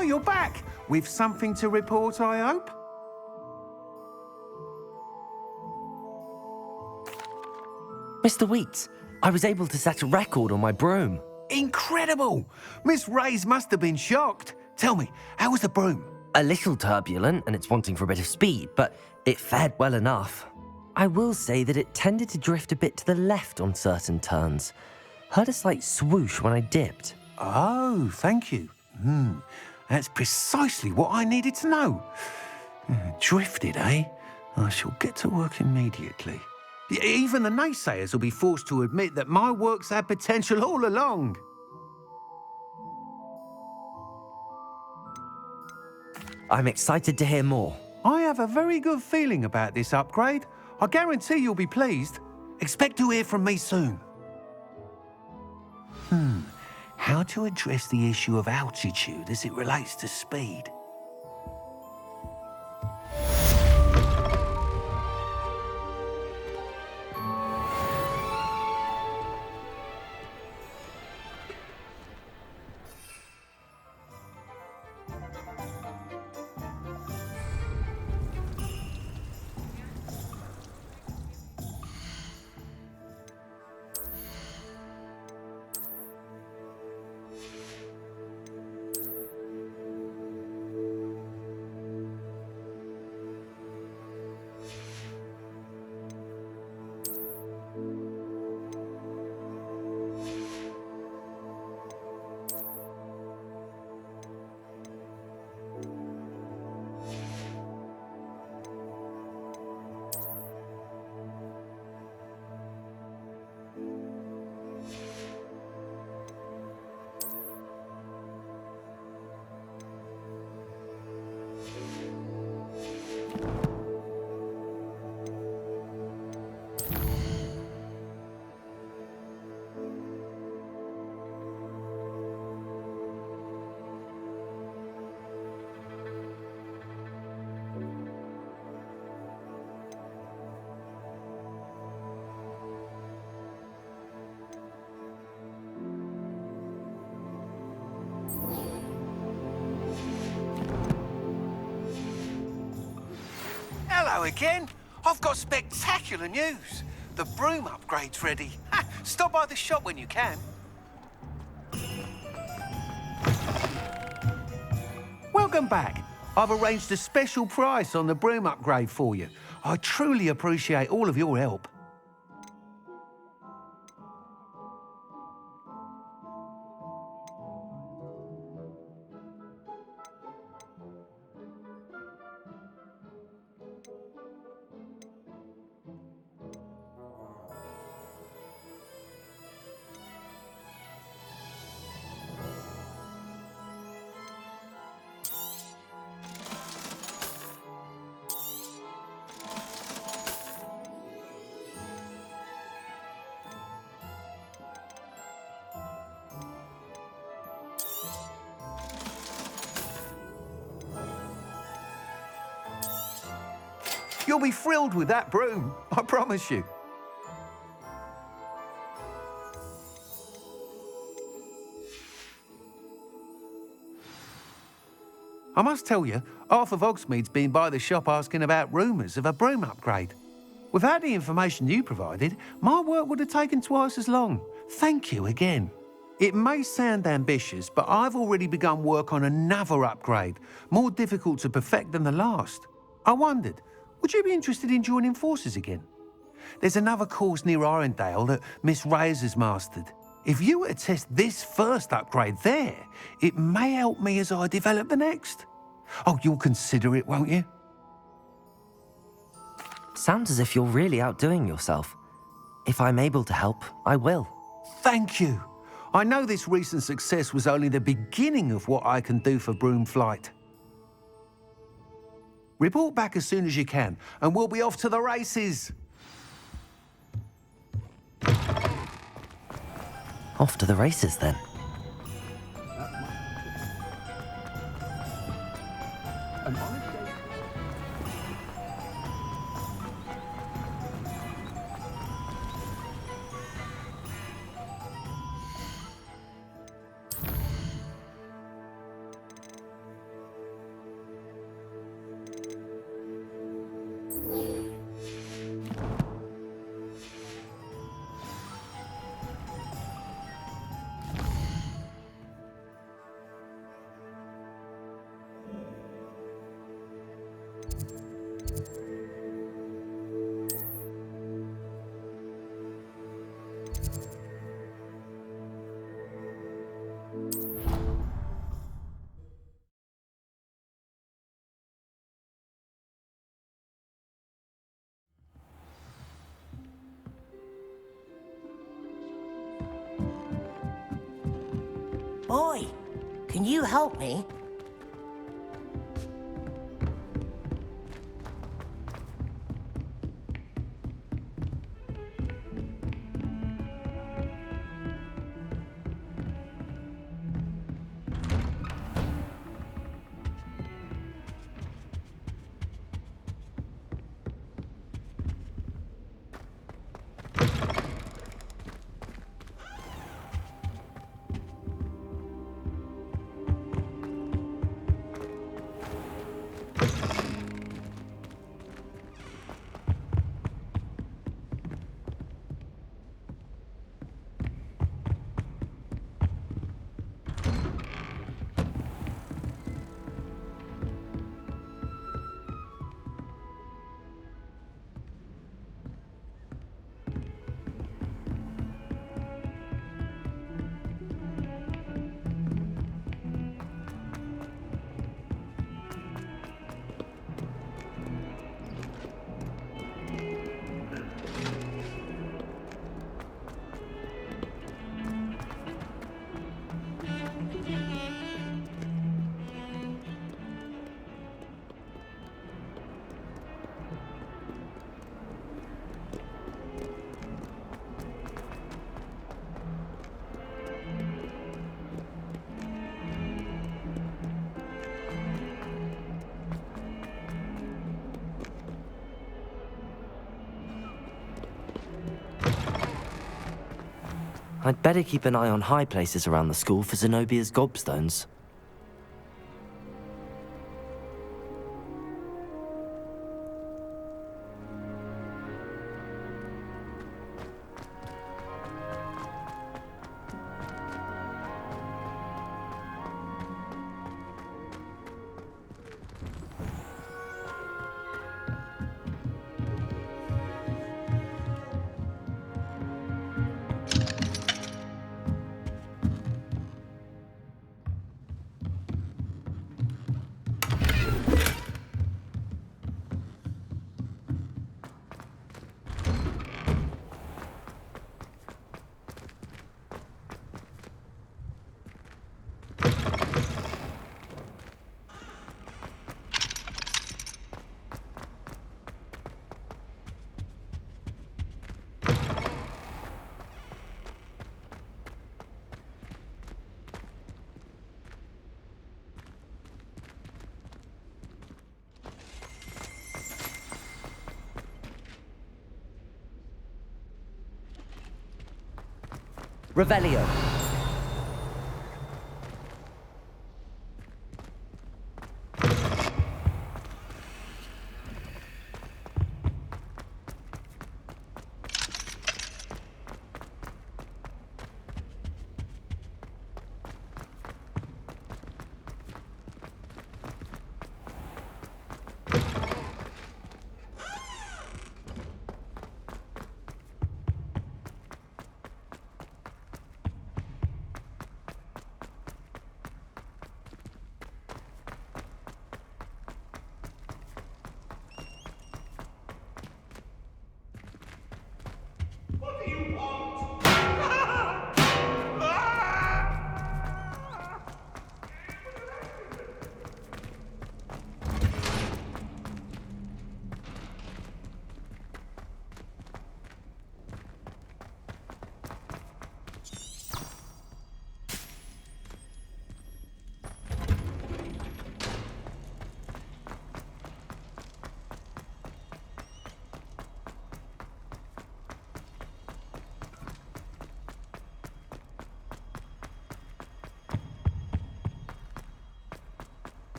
Oh, you're back. With something to report, I hope? Mr. Weeks, I was able to set a record on my broom. Incredible! Miss Reyes must have been shocked. Tell me, how was the broom? A little turbulent and it's wanting for a bit of speed, but it fared well enough. I will say that it tended to drift a bit to the left on certain turns. Heard a slight swoosh when I dipped. Oh, thank you. That's precisely what I needed to know. Drifted, eh? I shall get to work immediately. Even the naysayers will be forced to admit that my work's had potential all along. I'm excited to hear more. I have a very good feeling about this upgrade. I guarantee you'll be pleased. Expect to hear from me soon. How to address the issue of altitude as it relates to speed? Hello again. I've got spectacular news. The broom upgrade's ready. Stop by the shop when you can. Welcome back. I've arranged a special price on the broom upgrade for you. I truly appreciate all of your help. You'll be thrilled with that broom, I promise you. I must tell you, half of Hogsmeade's been by the shop asking about rumours of a broom upgrade. Without the information you provided, my work would have taken twice as long. Thank you again. It may sound ambitious, but I've already begun work on another upgrade, more difficult to perfect than the last. I wondered, would you be interested in joining forces again? There's another course near Arendelle that Miss Reyes has mastered. If you were to test this first upgrade there, it may help me as I develop the next. Oh, you'll consider it, won't you? Sounds as if you're really outdoing yourself. If I'm able to help, I will. Thank you. I know this recent success was only the beginning of what I can do for broom flight. Report back as soon as you can, and we'll be off to the races. Off to the races, then. Boy, can you help me? I'd better keep an eye on high places around the school for Zenobia's gobstones. Revelio.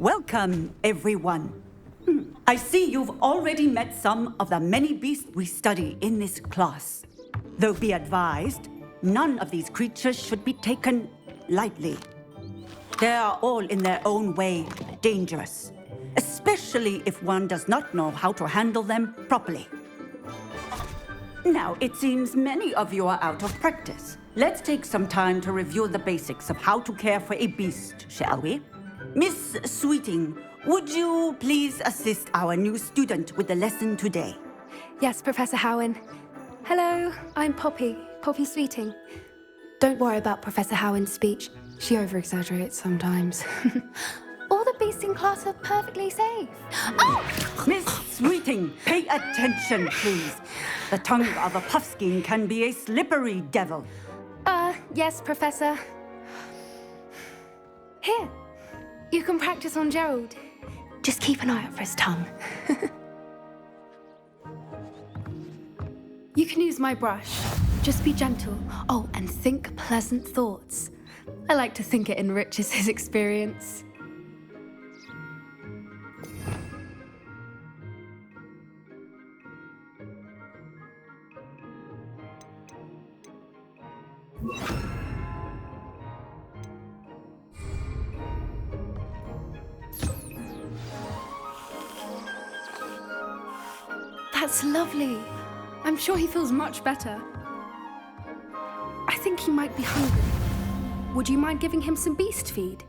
Welcome, everyone. I see you've already met some of the many beasts we study in this class. Though be advised, none of these creatures should be taken lightly. They are all in their own way dangerous, especially if one does not know how to handle them properly. Now, it seems many of you are out of practice. Let's take some time to review the basics of how to care for a beast, shall we? Miss Sweeting, would you please assist our new student with the lesson today? Yes, Professor Howin. Hello, I'm Poppy Sweeting. Don't worry about Professor Howin's speech. She over-exaggerates sometimes. All the beasts in class are perfectly safe. Oh! Miss Sweeting, pay attention, please. The tongue of a puffskein can be a slippery devil. Yes, Professor. Here, you can practice on Gerald. Just keep an eye out for his tongue. You can use my brush. Just be gentle. Oh, and think pleasant thoughts. I like to think it enriches his experience. That's lovely. I'm sure he feels much better. I think he might be hungry. Would you mind giving him some beast feed?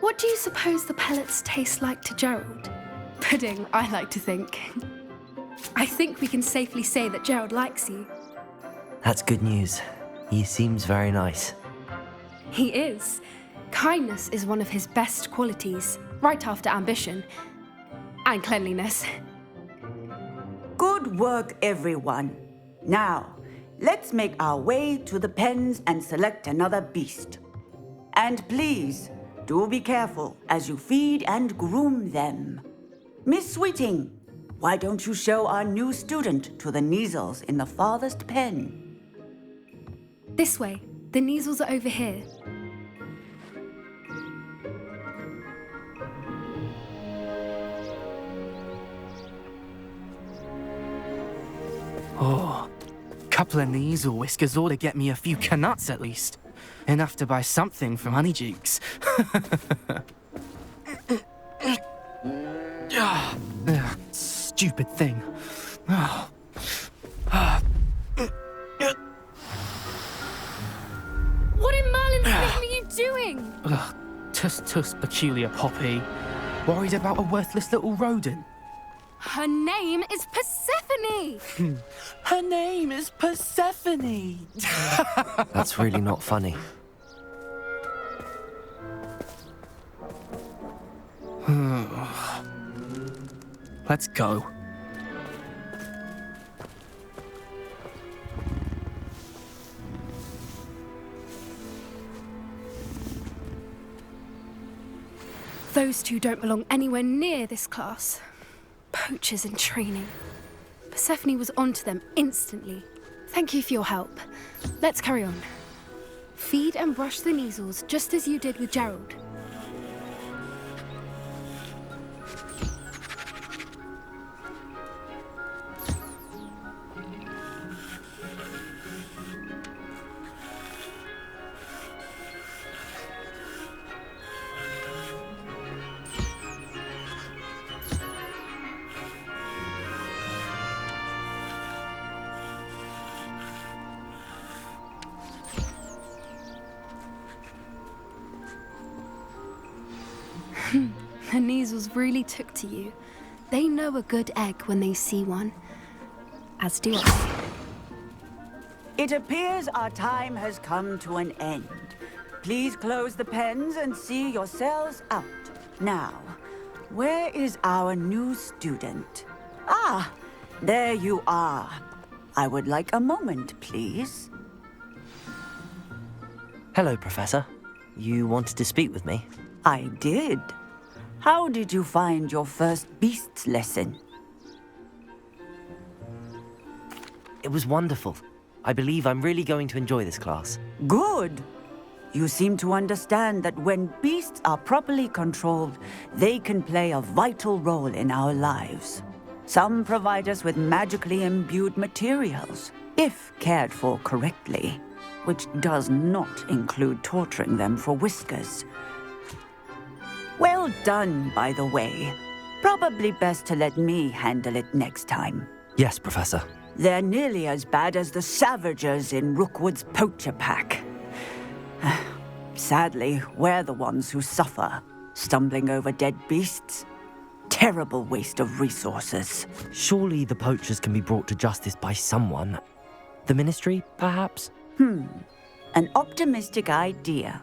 What do you suppose the pellets taste like to Gerald? Pudding, I like to think. I think we can safely say that Gerald likes you. That's good news. He seems very nice. He is. Kindness is one of his best qualities, right after ambition. And cleanliness. Good work, everyone. Now, let's make our way to the pens and select another beast. And please, do be careful as you feed and groom them. Miss Sweeting, why don't you show our new student to the Neasels in the farthest pen? This way. The Neasels are over here. Oh, couple of Neasel whiskers ought to get me a few canuts at least. Enough to buy something from Honeydukes. Stupid thing. Oh. What in Merlin's name are you doing? Ugh, tuss, peculiar Poppy. Worried about a worthless little rodent. Her name is Persephone! Her name is Persephone! That's really not funny. Let's go. Those two don't belong anywhere near this class. Poachers in training. Persephone was onto them instantly. Thank you for your help. Let's carry on. Feed and brush the Neasels just as you did with Gerald. The Neasels really took to you. They know a good egg when they see one. As do I. It appears our time has come to an end. Please close the pens and see yourselves out. Now, where is our new student? Ah, there you are. I would like a moment, please. Hello, Professor. You wanted to speak with me? I did. How did you find your first beasts lesson? It was wonderful. I believe I'm really going to enjoy this class. Good. You seem to understand that when beasts are properly controlled, they can play a vital role in our lives. Some provide us with magically imbued materials, if cared for correctly, which does not include torturing them for whiskers. Well done, by the way. Probably best to let me handle it next time. Yes, Professor. They're nearly as bad as the Savagers in Rookwood's poacher pack. Sadly, we're the ones who suffer, stumbling over dead beasts. Terrible waste of resources. Surely the poachers can be brought to justice by someone. The Ministry, perhaps? An optimistic idea.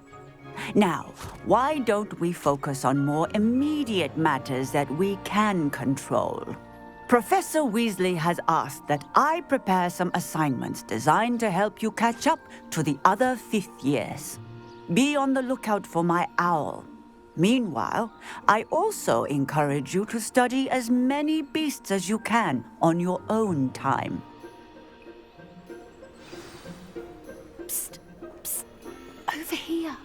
Now, why don't we focus on more immediate matters that we can control? Professor Weasley has asked that I prepare some assignments designed to help you catch up to the other fifth years. Be on the lookout for my owl. Meanwhile, I also encourage you to study as many beasts as you can on your own time. Psst, psst, over here.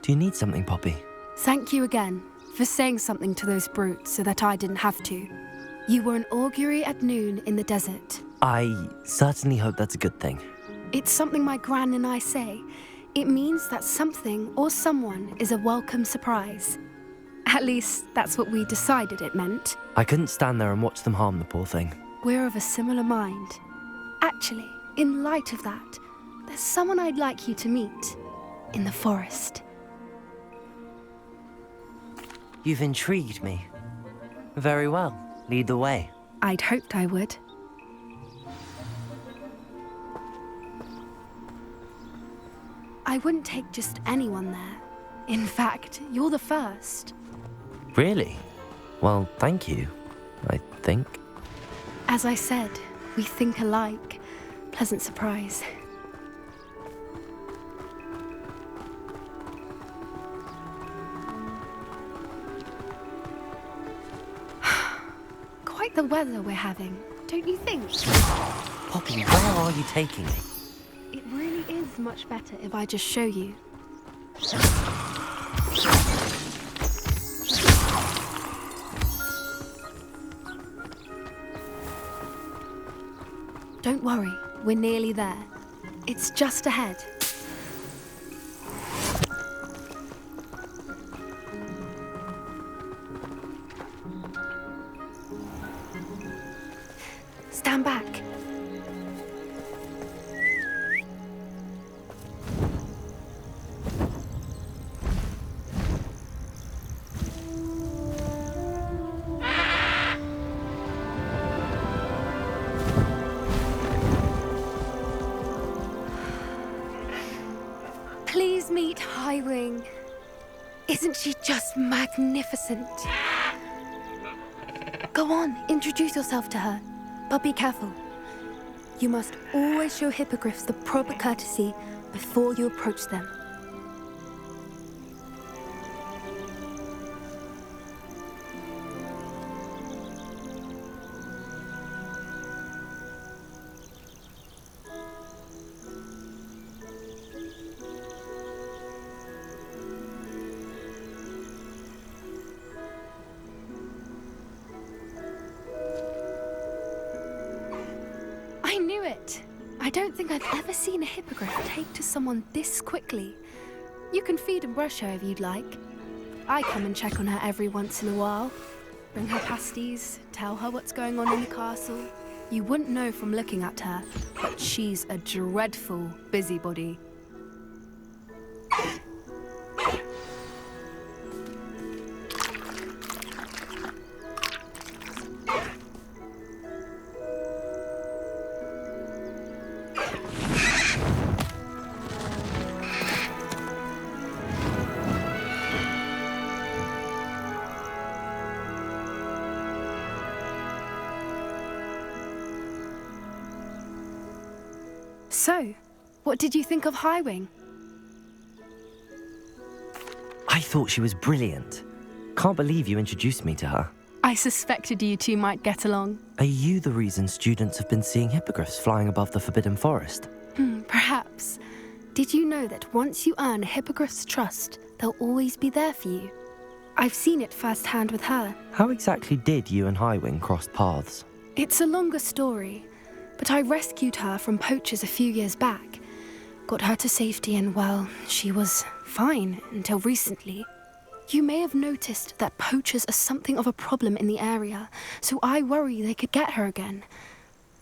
Do you need something, Poppy? Thank you again for saying something to those brutes so that I didn't have to. You were an augury at noon in the desert. I certainly hope that's a good thing. It's something my gran and I say. It means that something or someone is a welcome surprise. At least, that's what we decided it meant. I couldn't stand there and watch them harm the poor thing. We're of a similar mind. Actually, in light of that, there's someone I'd like you to meet. In the forest. You've intrigued me. Very well. Lead the way. I'd hoped I would. I wouldn't take just anyone there. In fact, you're the first. Really? Well, thank you, I think. As I said, we think alike. Pleasant surprise. Quite the weather we're having, don't you think? Poppy, where are you taking me? It really is much better if I just show you. Don't worry, we're nearly there. It's just ahead. Stand back. Please meet Highwing. Isn't she just magnificent? Go on, introduce yourself to her. But be careful. You must always show hippogriffs the proper courtesy before you approach them. I knew it! I don't think I've ever seen a hippogriff take to someone this quickly. You can feed and brush her if you'd like. I come and check on her every once in a while. Bring her pasties, tell her what's going on in the castle. You wouldn't know from looking at her, but she's a dreadful busybody. So, what did you think of Highwing? I thought she was brilliant. Can't believe you introduced me to her. I suspected you two might get along. Are you the reason students have been seeing hippogriffs flying above the Forbidden Forest? Perhaps. Did you know that once you earn a hippogriff's trust, they'll always be there for you? I've seen it firsthand with her. How exactly did you and Howin cross paths? It's a longer story, but I rescued her from poachers a few years back. Got her to safety and, well, she was fine until recently. You may have noticed that poachers are something of a problem in the area, so I worry they could get her again.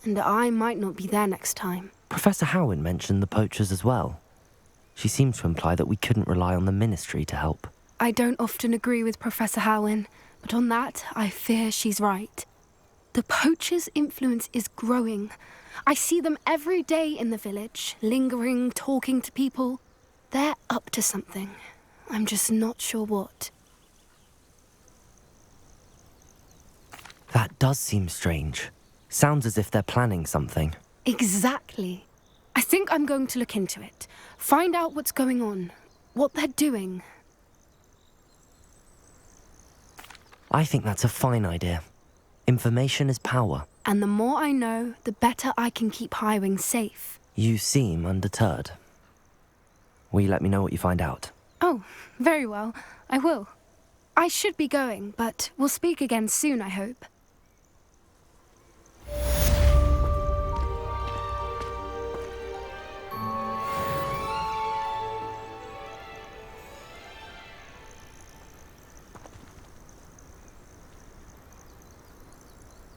And I might not be there next time. Professor Howin mentioned the poachers as well. She seemed to imply that we couldn't rely on the ministry to help. I don't often agree with Professor Howin, but on that, I fear she's right. The poachers' influence is growing. I see them every day in the village, lingering, talking to people. They're up to something. I'm just not sure what. That does seem strange. Sounds as if they're planning something. Exactly. I think I'm going to look into it. Find out what's going on, what they're doing. I think that's a fine idea. Information is power. And the more I know, the better I can keep Howin safe. You seem undeterred. Will you let me know what you find out? Oh, very well. I will. I should be going, but we'll speak again soon, I hope.